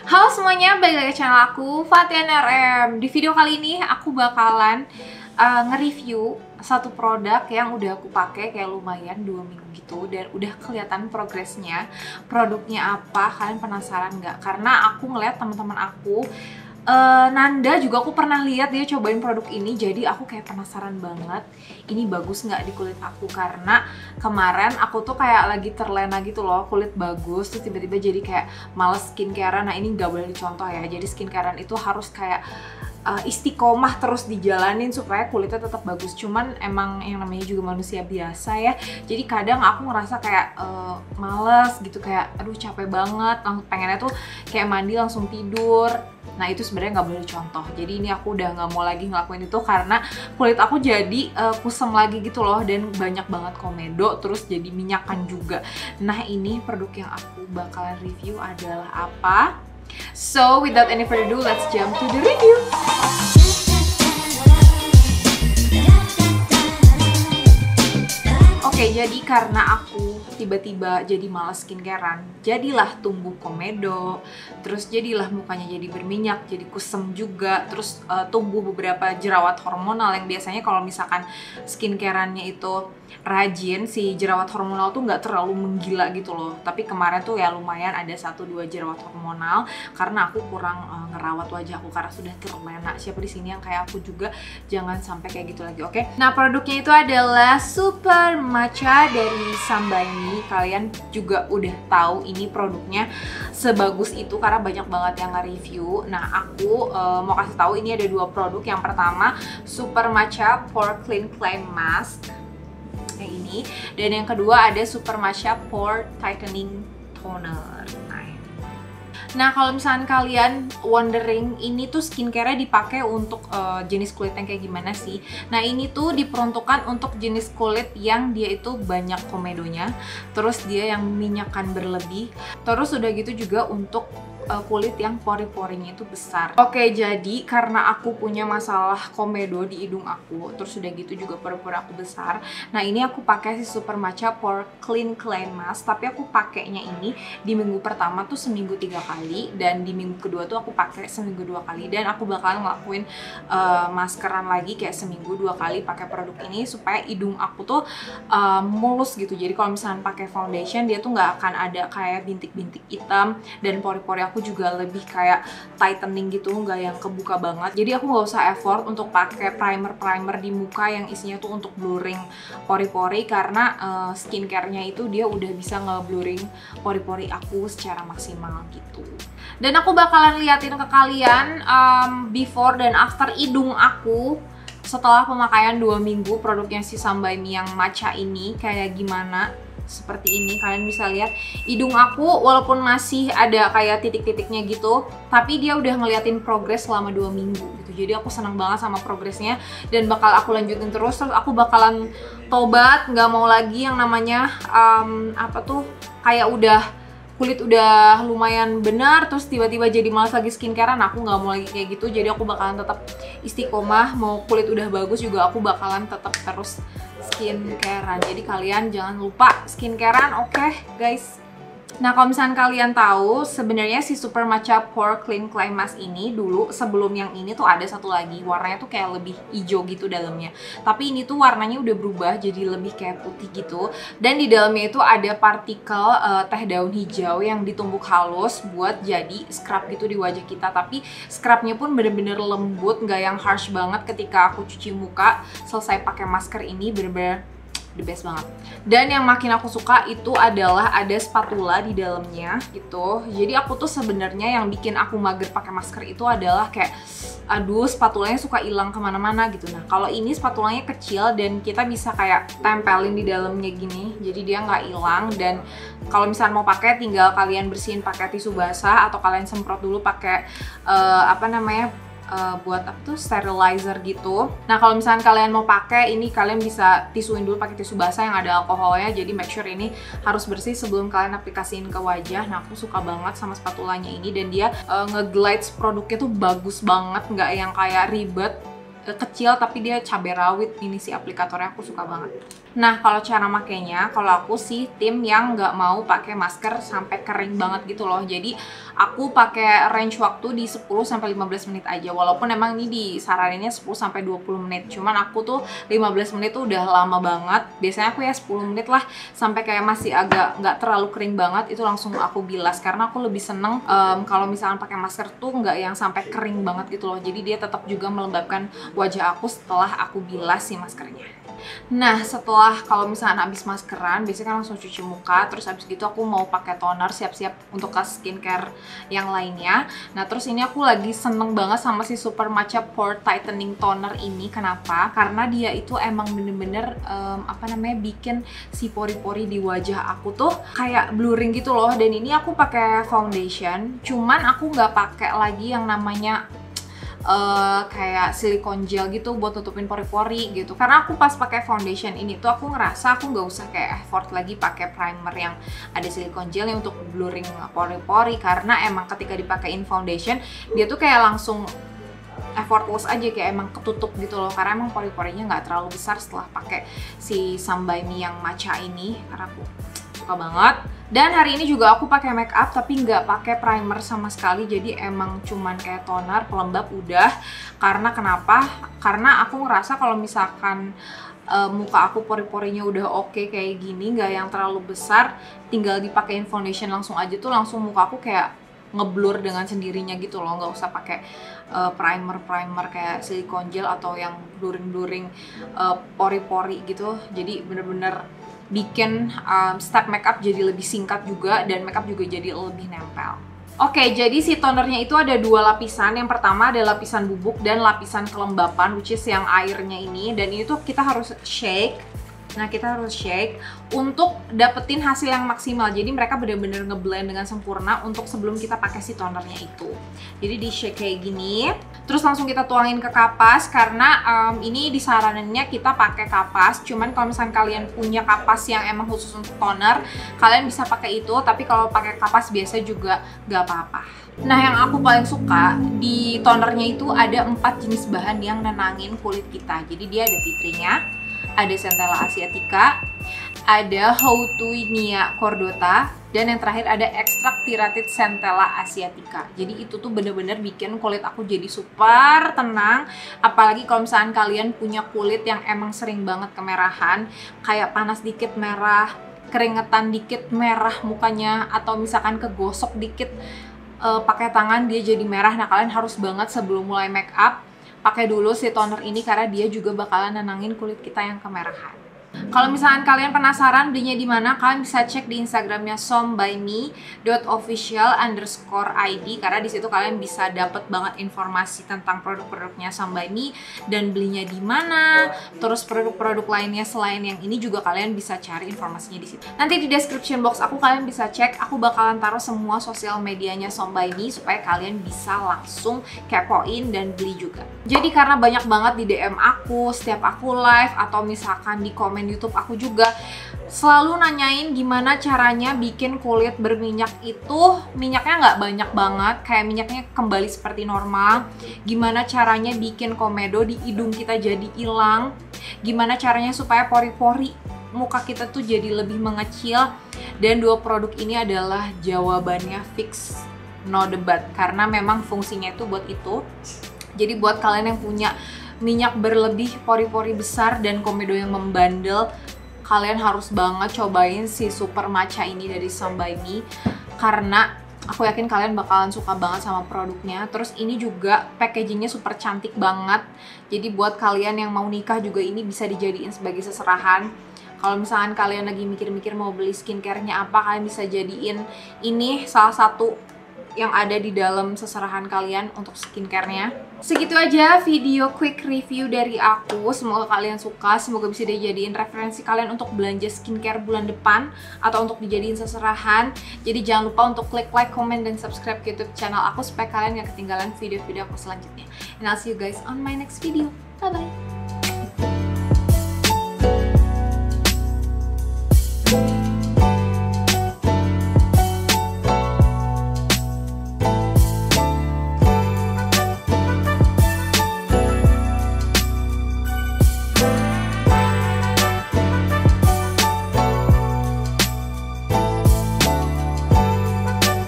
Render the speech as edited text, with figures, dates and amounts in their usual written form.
Halo semuanya, balik lagi ke channel aku, Fatian RM. Di video kali ini aku bakalan nge-review satu produk yang udah aku pakai kayak lumayan 2 minggu gitu, dan udah kelihatan progresnya. Produknya apa? Kalian penasaran nggak? Karena aku ngeliat teman-teman aku, Nanda juga aku pernah lihat dia cobain produk ini, jadi aku kayak penasaran banget ini bagus nggak di kulit aku. Karena kemarin aku tuh kayak lagi terlena gitu loh, kulit bagus terus tiba-tiba jadi kayak males skincarean. Nah ini nggak boleh dicontoh ya, jadi skincarean itu harus kayak istiqomah terus dijalanin supaya kulitnya tetap bagus. Cuman emang yang namanya juga manusia biasa ya, jadi kadang aku ngerasa kayak males gitu, kayak aduh capek banget, langsung pengennya tuh kayak mandi langsung tidur. Nah itu sebenarnya nggak boleh dicontoh. Jadi ini aku udah nggak mau lagi ngelakuin itu karena kulit aku jadi kusam lagi gitu loh, dan banyak banget komedo, terus jadi minyakan juga. Nah ini produk yang aku bakalan review adalah apa? So without any further ado, let's jump to the review. Oke, jadi karena aku tiba-tiba jadi malas skincarean, jadilah tumbuh komedo, terus jadilah mukanya jadi berminyak, jadi kusem juga, terus tumbuh beberapa jerawat hormonal yang biasanya kalau misalkan skincareannya itu rajin, si jerawat hormonal tuh nggak terlalu menggila gitu loh. Tapi kemarin tuh ya lumayan ada 1-2 jerawat hormonal karena aku kurang ngerawat wajahku karena sudah terlena. Siapa di sini yang kayak aku juga? Jangan sampai kayak gitu lagi, oke? Nah produknya itu adalah Super Matcha dari Sambaimi. Kalian juga udah tahu ini produknya sebagus itu karena banyak banget yang nge-review. Nah aku mau kasih tahu ini ada 2 produk. Yang pertama Super Matcha Pore Clean Clay Mask kayak ini, dan yang kedua ada Super Matcha Pore Tightening Toner. Nah kalau misalnya kalian wondering ini tuh skincare-nya dipakai untuk jenis kulit yang kayak gimana sih? Nah ini tuh diperuntukkan untuk jenis kulit yang dia itu banyak komedonya, terus dia yang minyakan berlebih, terus udah gitu juga untuk kulit yang pori-porinya itu besar. Oke, jadi karena aku punya masalah komedo di hidung aku, terus udah gitu juga pori-pori aku besar. Nah ini aku pakai si Super Matcha Pore Clean Clay Mask, tapi aku pakainya ini di minggu pertama tuh seminggu 3 kali, dan di minggu kedua tuh aku pakai seminggu 2 kali, dan aku bakalan ngelakuin maskeran lagi kayak seminggu 2 kali pakai produk ini supaya hidung aku tuh mulus gitu. Jadi kalau misalnya pakai foundation dia tuh nggak akan ada kayak bintik-bintik hitam, dan pori-pori aku juga lebih kayak tightening gitu, nggak yang kebuka banget. Jadi aku nggak usah effort untuk pakai primer di muka yang isinya tuh untuk blurring pori-pori, karena skincare-nya itu dia udah bisa nge-blurring pori-pori aku secara maksimal gitu. Dan aku bakalan liatin ke kalian before dan after hidung aku setelah pemakaian 2 minggu produknya si Sambaimi yang matcha ini kayak gimana. Seperti ini, kalian bisa lihat hidung aku walaupun masih ada kayak titik-titiknya gitu, tapi dia udah ngeliatin progres selama 2 minggu gitu. Jadi aku senang banget sama progresnya dan bakal aku lanjutin terus. Terus aku bakalan tobat, nggak mau lagi yang namanya apa tuh kayak udah kulit udah lumayan benar terus tiba-tiba jadi malas lagi skincarean. Aku nggak mau lagi kayak gitu, jadi aku bakalan tetap istiqomah. Mau kulit udah bagus juga aku bakalan tetap terus skincarean. Jadi kalian jangan lupa skincarean, oke guys? Nah kalau misalnya kalian tahu, sebenarnya si Super Matcha Pore Clean Clay Mask ini dulu sebelum yang ini tuh ada satu lagi, warnanya tuh kayak lebih hijau gitu dalamnya. Tapi ini tuh warnanya udah berubah jadi lebih kayak putih gitu, dan di dalamnya itu ada partikel teh daun hijau yang ditumbuk halus buat jadi scrub gitu di wajah kita. Tapi scrubnya pun bener-bener lembut, nggak yang harsh banget. Ketika aku cuci muka selesai pakai masker ini bener-bener the best banget. Dan yang makin aku suka itu adalah ada spatula di dalamnya gitu. Jadi aku tuh sebenarnya yang bikin aku mager pakai masker itu adalah kayak aduh spatulanya suka hilang kemana-mana gitu. Nah kalau ini spatulanya kecil dan kita bisa kayak tempelin di dalamnya gini, jadi dia nggak hilang. Dan kalau misalnya mau pakai tinggal kalian bersihin pakai tisu basah atau kalian semprot dulu pakai apa namanya buat apa tuh sterilizer gitu. Nah kalau misalnya kalian mau pakai ini, kalian bisa tisuin dulu pakai tisu basah yang ada alkoholnya. Jadi make sure ini harus bersih sebelum kalian aplikasiin ke wajah. Nah aku suka banget sama spatulanya ini, dan dia nge-glides produknya tuh bagus banget, nggak yang kayak ribet, kecil tapi dia cabai rawit. Ini si aplikatornya aku suka banget. Nah, kalau cara makainya, kalau aku sih tim yang nggak mau pakai masker sampai kering banget gitu loh. Jadi aku pakai range waktu di 10-15 menit aja. Walaupun emang ini disaraninnya 10-20 menit. Cuman aku tuh 15 menit tuh udah lama banget. Biasanya aku ya 10 menit lah, sampai kayak masih agak nggak terlalu kering banget, itu langsung aku bilas. Karena aku lebih seneng kalau misalkan pakai masker tuh nggak yang sampai kering banget gitu loh. Jadi dia tetap juga melembabkan wajah aku setelah aku bilas si maskernya. Nah, setelah kalau misalnya habis maskeran, biasanya kan langsung cuci muka, terus habis gitu aku mau pakai toner, siap-siap untuk ke skincare yang lainnya. Nah, terus ini aku lagi seneng banget sama si Super Matcha Pore Tightening Toner ini. Kenapa? Karena dia itu emang bener-bener bikin si pori-pori di wajah aku tuh kayak blurring gitu loh. Dan ini aku pakai foundation, cuman aku nggak pakai lagi yang namanya kayak silikon gel gitu buat tutupin pori-pori gitu. Karena aku pas pakai foundation ini tuh aku ngerasa aku nggak usah kayak effort lagi pakai primer yang ada silikon gelnya untuk blurring pori-pori, karena emang ketika dipakein foundation dia tuh kayak langsung effortless aja, kayak emang ketutup gitu loh. Karena emang pori-porinya nggak terlalu besar setelah pakai si Some By Me yang matcha ini, karena aku suka banget. Dan hari ini juga aku pakai make up tapi nggak pakai primer sama sekali, jadi emang cuman kayak toner pelembab udah. Karena kenapa? Karena aku ngerasa kalau misalkan muka aku pori-porinya udah oke kayak gini, nggak yang terlalu besar, tinggal dipakein foundation langsung aja tuh langsung muka aku kayak ngeblur dengan sendirinya gitu loh. Nggak usah pakai primer kayak silikon gel atau yang blurring pori-pori gitu. Jadi bener-bener bikin step makeup jadi lebih singkat juga, dan makeup juga jadi lebih nempel. Oke, jadi si tonernya itu ada dua lapisan. Yang pertama ada lapisan bubuk dan lapisan kelembapan, which is yang airnya ini. Dan ini tuh kita harus shake. Nah, kita harus shake untuk dapetin hasil yang maksimal. Jadi mereka benar-benar ngeblend dengan sempurna untuk sebelum kita pakai si tonernya itu. Jadi di shake kayak gini, terus langsung kita tuangin ke kapas. Karena ini disaraninnya kita pakai kapas. Cuman kalau misalnya kalian punya kapas yang emang khusus untuk toner, kalian bisa pakai itu. Tapi kalau pakai kapas biasa juga gak apa-apa. Nah, yang aku paling suka di tonernya itu ada 4 jenis bahan yang nenangin kulit kita. Jadi dia ada tea tree-nya, ada Centella asiatica, ada Houtuinia cordata, dan yang terakhir ada ekstrak tiratit Centella asiatica. Jadi itu tuh bener-bener bikin kulit aku jadi super tenang. Apalagi kalau misalkan kalian punya kulit yang emang sering banget kemerahan, kayak panas dikit merah, keringetan dikit merah mukanya, atau misalkan kegosok dikit pakai tangan dia jadi merah. Nah, kalian harus banget sebelum mulai make up pakai dulu si toner ini, karena dia juga bakalan nenangin kulit kita yang kemerahan. Kalau misalkan kalian penasaran belinya di mana, kalian bisa cek di Instagramnya sombyme.official_id, karena di situ kalian bisa dapet banget informasi tentang produk-produknya Some By Me dan belinya di mana. Terus produk-produk lainnya selain yang ini juga kalian bisa cari informasinya di situ. Nanti di description box aku kalian bisa cek. Aku bakalan taruh semua sosial medianya Some By Me supaya kalian bisa langsung kepoin dan beli juga. Jadi karena banyak banget di DM aku setiap aku live, atau misalkan di komen YouTube aku juga selalu nanyain gimana caranya bikin kulit berminyak itu minyaknya nggak banyak banget, kayak minyaknya kembali seperti normal. Gimana caranya bikin komedo di hidung kita jadi hilang, gimana caranya supaya pori-pori muka kita tuh jadi lebih mengecil. Dan dua produk ini adalah jawabannya fix, no debat, karena memang fungsinya itu buat itu. Jadi buat kalian yang punya minyak berlebih, pori-pori besar, dan komedo yang membandel, kalian harus banget cobain si Super Matcha ini dari Some By Me, karena aku yakin kalian bakalan suka banget sama produknya. Terus ini juga packagingnya super cantik banget. Jadi buat kalian yang mau nikah juga ini bisa dijadiin sebagai seserahan. Kalau misalkan kalian lagi mikir-mikir mau beli skincare-nya apa, kalian bisa jadiin ini salah satu yang ada di dalam seserahan kalian untuk skincare-nya. Segitu aja video quick review dari aku. Semoga kalian suka, semoga bisa dijadiin referensi kalian untuk belanja skincare bulan depan atau untuk dijadiin seserahan. Jadi jangan lupa untuk klik like, comment, dan subscribe ke YouTube channel aku supaya kalian gak ketinggalan video-video aku selanjutnya. And I'll see you guys on my next video. Bye-bye!